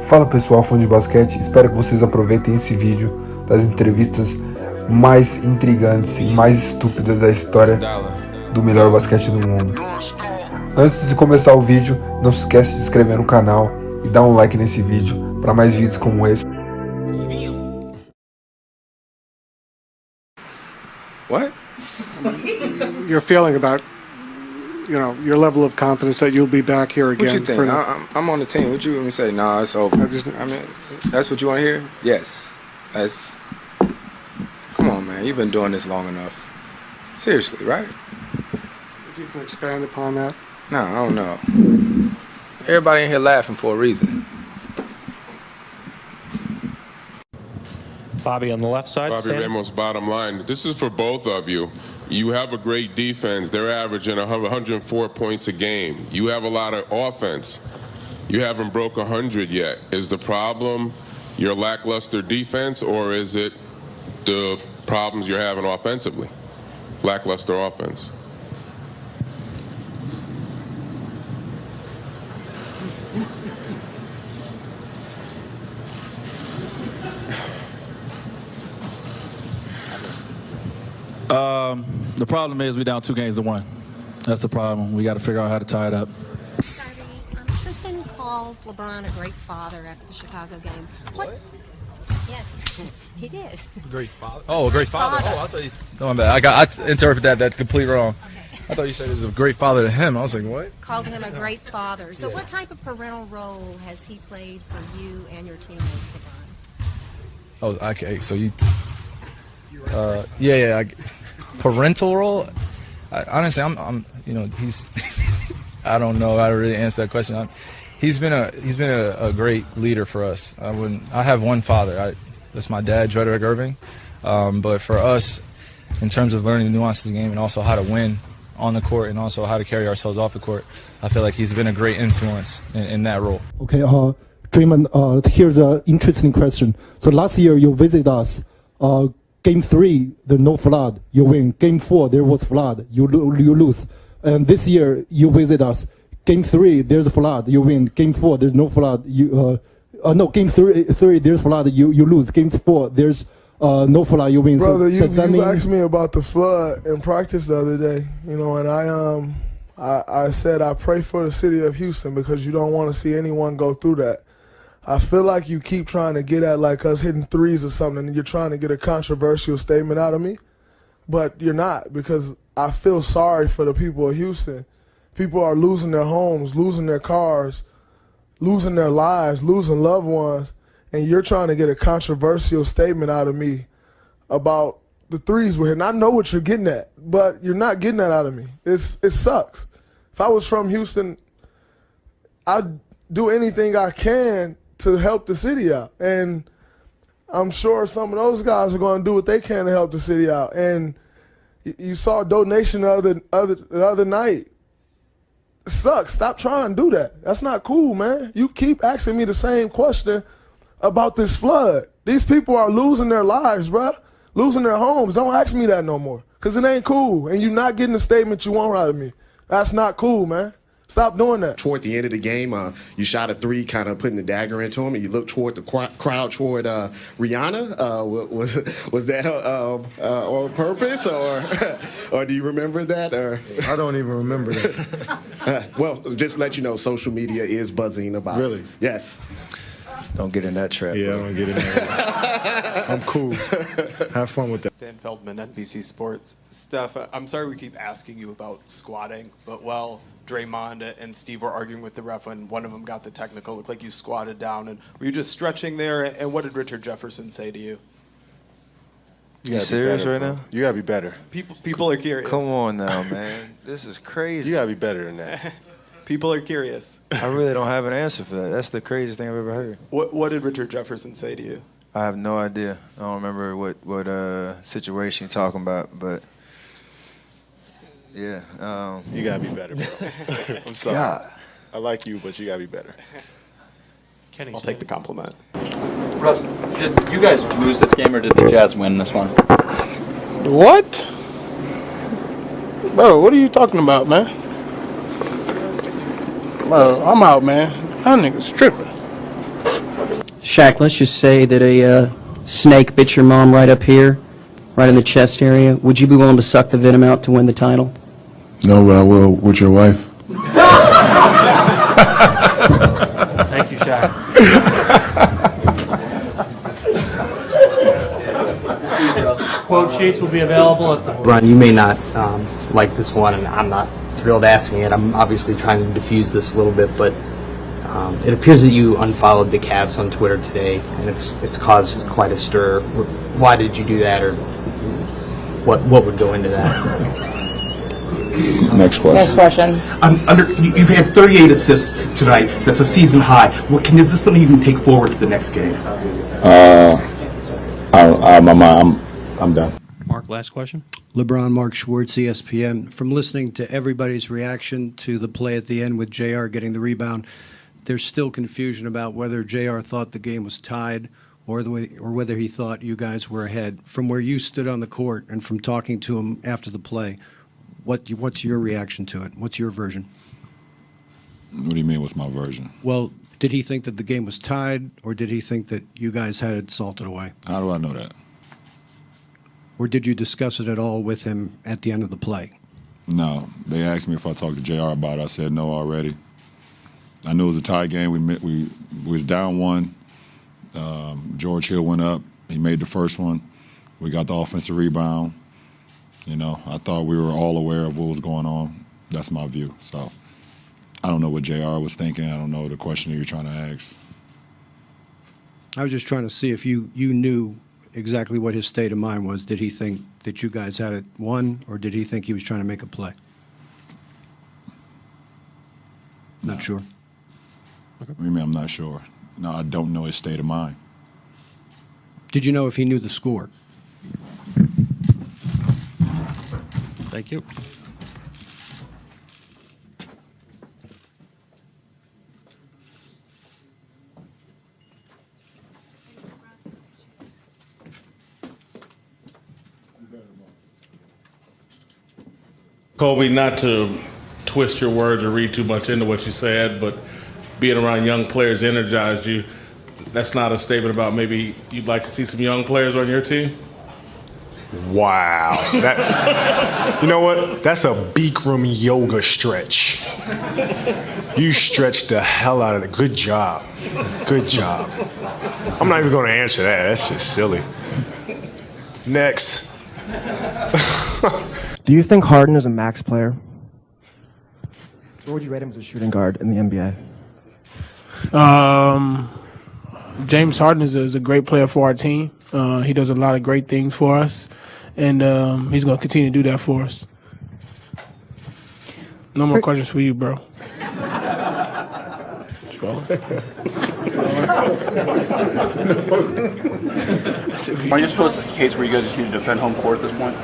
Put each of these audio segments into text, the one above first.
Fala pessoal, fã de basquete, espero que vocês aproveitem esse vídeo das entrevistas mais intrigantes e mais estúpidas da história do melhor basquete do mundo. Antes de começar o vídeo, não se esquece de se inscrever no canal e dar um like nesse vídeo para mais vídeos como esse. What? Your feeling about, your level of confidence that you'll be back here again. What you think? I'm on the team. What you want me to say? Nah, it's over. I mean, that's what you want to hear? Yes. Come on, man. You've been doing this long enough. Seriously, right? If you can expand upon that. No, I don't know. Everybody in here laughing for a reason. Bobby on the left side. Bobby Ramos, bottom line. This is for both of you. You have a great defense. They're averaging 104 points a game. You have a lot of offense. You haven't broke 100 yet. Is the problem your lackluster defense, or is it the problems you're having offensively? Lackluster offense. The problem is we're down 2-1. That's the problem. We got to figure out how to tie it up. Tristan called LeBron a great father after the Chicago game. What? Yes, he did. Great father. Oh, a great father. Oh, I thought he's. No, I interpreted that completely wrong. I thought you said he was a great father to him. I was like, what? Called him a great father. So what type of parental role has he played for you and your teammates, LeBron? Oh, okay. So you. Parental role. Honestly, I'm. He's. I don't know how to really answer that question. He's been a great leader for us. I have one father. That's my dad, Drederick Irving. But for us, in terms of learning the nuances of the game and also how to win on the court and also how to carry ourselves off the court, I feel like he's been a great influence in that role. Okay, Draymond, here's an interesting question. So last year you visited us. Game 3, there's no flood, you win. Game 4, there was flood, you lose. And this year, you visit us. Game 3, there's a flood, you win. Game 4, there's no flood. Game 3, there's flood, you lose. Game 4, there's no flood, you win. Brother, so you asked me about the flood in practice the other day, and I said I pray for the city of Houston because you don't want to see anyone go through that. I feel like you keep trying to get at like us hitting threes or something, and you're trying to get a controversial statement out of me, but you're not, because I feel sorry for the people of Houston. People are losing their homes, losing their cars, losing their lives, losing loved ones, and you're trying to get a controversial statement out of me about the threes we're hitting. I know what you're getting at, but you're not getting that out of me. It sucks. If I was from Houston, I'd do anything I can to help the city out. And I'm sure some of those guys are going to do what they can to help the city out. And you saw a donation the other night. It sucks. Stop trying to do that. That's not cool, man. You keep asking me the same question about this flood. These people are losing their lives, bro. Losing their homes. Don't ask me that no more, because it ain't cool. And you're not getting the statement you want out of me. That's not cool, man. Stop doing that. Toward the end of the game, you shot a three, kind of putting the dagger into him, and you looked toward the crowd toward Rihanna. Was that on purpose, or do you remember that? Or I don't even remember that. Well, just to let you know, social media is buzzing about Really? it. Yes. Don't get in that trap. Yeah, I don't get it. I'm cool. Have fun with that. Dan Feldman, NBC Sports. Steph, I'm sorry we keep asking you about squatting, but Draymond and Steve were arguing with the ref when one of them got the technical. It looked like you squatted down. And were you just stretching there? And what did Richard Jefferson say to you? You serious right now? You gotta be better. People are curious. Come on now, man. This is crazy. You gotta be better than that. People are curious. I really don't have an answer for that. That's the craziest thing I've ever heard. What did Richard Jefferson say to you? I have no idea. I don't remember what situation you're talking about, but yeah. You gotta be better, bro. I'm sorry. God. I like you, but you gotta be better. I'll take the compliment. Russ, did you guys lose this game or did the Jazz win this one? What? Bro, what are you talking about, man? Bro, I'm out, man. That nigga's tripping. Shaq, let's just say that a snake bit your mom right up here, right in the chest area. Would you be willing to suck the venom out to win the title? No, but I will with your wife. Thank you, Shaq. Quote sheets will be available at the... Ron, you may not like this one, and I'm not thrilled asking it. I'm obviously trying to diffuse this a little bit, but it appears that you unfollowed the Cavs on Twitter today, and it's caused quite a stir. Why did you do that, or what would go into that? Next question. You've had 38 assists tonight. That's a season high. Is this something you can take forward to the next game? I'm done. Mark, last question. LeBron, Mark Schwartz, ESPN. From listening to everybody's reaction to the play at the end with JR getting the rebound, there's still confusion about whether JR thought the game was tied or whether he thought you guys were ahead. From where you stood on the court and from talking to him after the play, what's your reaction to it? What's your version? What do you mean, what's my version? Well, did he think that the game was tied, or did he think that you guys had it salted away? How do I know that? Or did you discuss it at all with him at the end of the play? No. They asked me if I talked to JR about it. I said no already. I knew it was a tie game. We was down one. George Hill went up. He made the first one. We got the offensive rebound. You know, I thought we were all aware of what was going on. That's my view. So I don't know what JR was thinking. I don't know the question that you're trying to ask. I was just trying to see if you knew exactly what his state of mind was. Did he think that you guys had it won, or did he think he was trying to make a play? Not sure. What do you mean I'm not sure? No, I don't know his state of mind. Did you know if he knew the score? Thank you. Kobe, not to twist your words or read too much into what you said, but being around young players energized you. That's not a statement about maybe you'd like to see some young players on your team? Wow. You know what? That's a Bikram yoga stretch. You stretched the hell out of it. Good job. Good job. I'm not even going to answer that. That's just silly. Next. Do you think Harden is a max player? Or would you rate him as a shooting guard in the NBA? James Harden is a great player for our team. He does a lot of great things for us, and he's going to continue to do that for us. No more questions for you, bro. Are you supposed to be a case where you guys just need to defend home court at this point?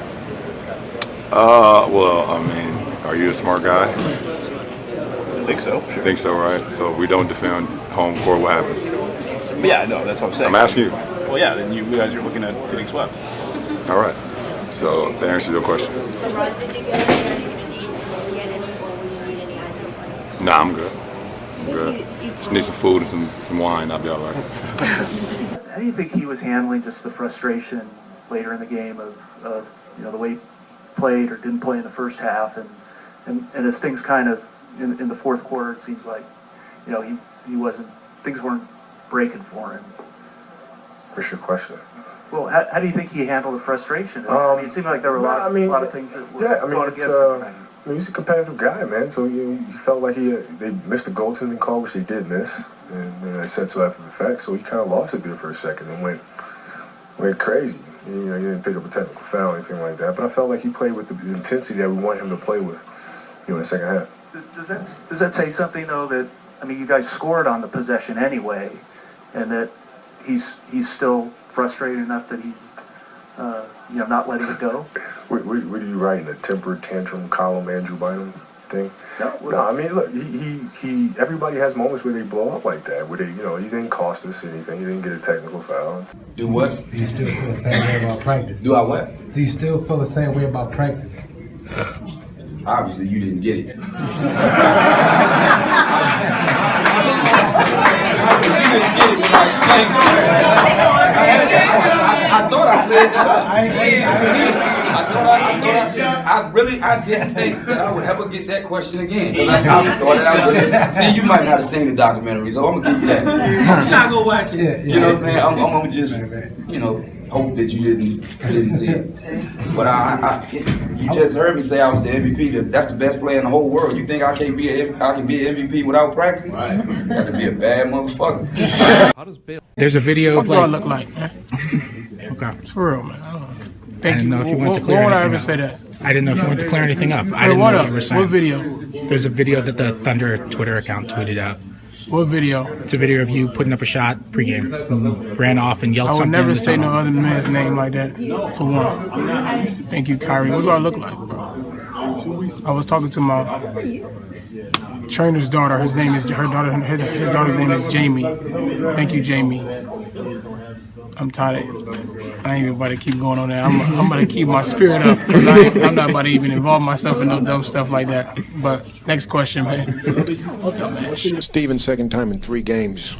Well, I mean, are you a smart guy? I think so, sure. Think so, right? So if we don't defend home court, what happens? Yeah, no, that's what I'm saying. I'm asking you. Well, yeah, then you guys are looking at getting swept. All right. So that answers your question. Nah, I'm good. I'm good. Just need some food and some wine. I'll be all right. How do you think he was handling just the frustration later in the game of the way he played or didn't play in the first half, and as things kind of in the fourth quarter, it seems like he wasn't, things weren't breaking for him. What's your question? Well, how do you think he handled the frustration? It seemed like there were a lot of things that were going against him. He's a competitive guy, man. So he felt like they missed the goaltending call, which they did miss, and they said so after the fact. So he kind of lost it there for a second and went crazy. He didn't pick up a technical foul or anything like that. But I felt like he played with the intensity that we want him to play with, in the second half. Does that say something though? That you guys scored on the possession anyway, and that he's still frustrated enough that he's not letting it go? What are you writing? A temper tantrum column, Andrew Bynum thing? No, I mean, look, he everybody has moments where they blow up like that, where he didn't cost us anything, he didn't get a technical foul. Do what? Do you still feel the same way about practice? Do I what? Do you still feel the same way about practice? Obviously, you didn't get it. You didn't get it when I explained it. I didn't think that I would ever get that question again. I thought that I would. See, you might not have seen the documentary, so I'm gonna give you that. I'm not gonna watch it. You know what I'm saying? I'm gonna just, you know, hope that you didn't see it. But you just heard me say I was the MVP. That's the best player in the whole world. You think I can be an MVP without practicing? Right. You got to be a bad motherfucker. There's a video of What do I like. look like, man? Okay. For real, man. I don't know. I Thank didn't you. know if you wanted to Why clear would I anything ever up. say that? I didn't know if you wanted to clear anything up. I Clear didn't what know up? what you were saying. What video? There's a video that the Thunder Twitter account tweeted out. What video? It's a video of you putting up a shot pregame, ran off and yelled I would something. never in the say no tunnel. other man's name like that, for one. Thank you, Kyrie. What do I look like, bro? I was talking to my trainer's daughter. His daughter's name is Jamie. Thank you, Jamie. I'm tired. I ain't even about to keep going on there. I'm about to keep my spirit up because I'm not about to even involve myself in no dumb stuff like that. But next question, man. Steven, second time in 3 games,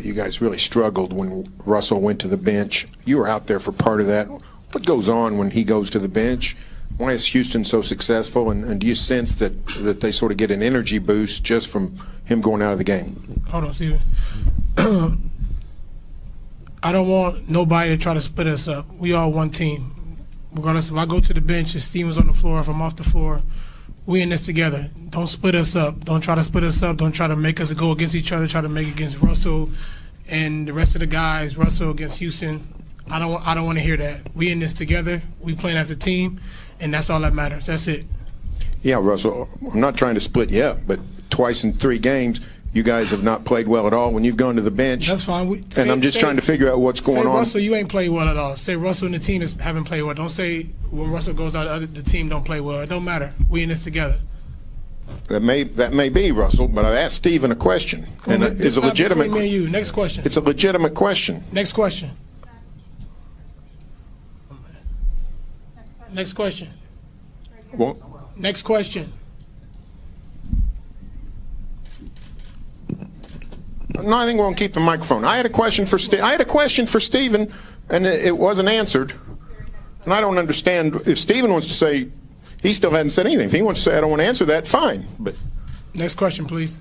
you guys really struggled when Russell went to the bench. You were out there for part of that. What goes on when he goes to the bench? Why is Houston so successful? And do you sense that they sort of get an energy boost just from him going out of the game? Hold on, Steven. I don't want nobody to try to split us up. We all one team. Regardless if I go to the bench, if Steven's on the floor, if I'm off the floor, we in this together. Don't split us up. Don't try to split us up. Don't try to make us go against each other. Try to make it against Russell and the rest of the guys. Russell against Houston. I don't want to hear that. We in this together. We playing as a team, and that's all that matters. That's it. Yeah, Russell, I'm not trying to split you up, but twice in 3 games, you guys have not played well at all when you've gone to the bench. That's fine. I'm just trying to figure out what's going say on. Russell, you ain't played well at all. Say Russell and the team haven't played well. Don't say when Russell goes out, the team don't play well. It don't matter. We in this together. That may be, Russell, but I asked Steven a question, and it's a legitimate. Between me and you. Next question. It's a legitimate question. Next question. Next question. Well, Next question. no, I think we'll keep the microphone. I had a question for Steven, and it wasn't answered. And I don't understand if Steven wants to say he still hasn't said anything. If he wants to say I don't want to answer that, fine. But Next question, please.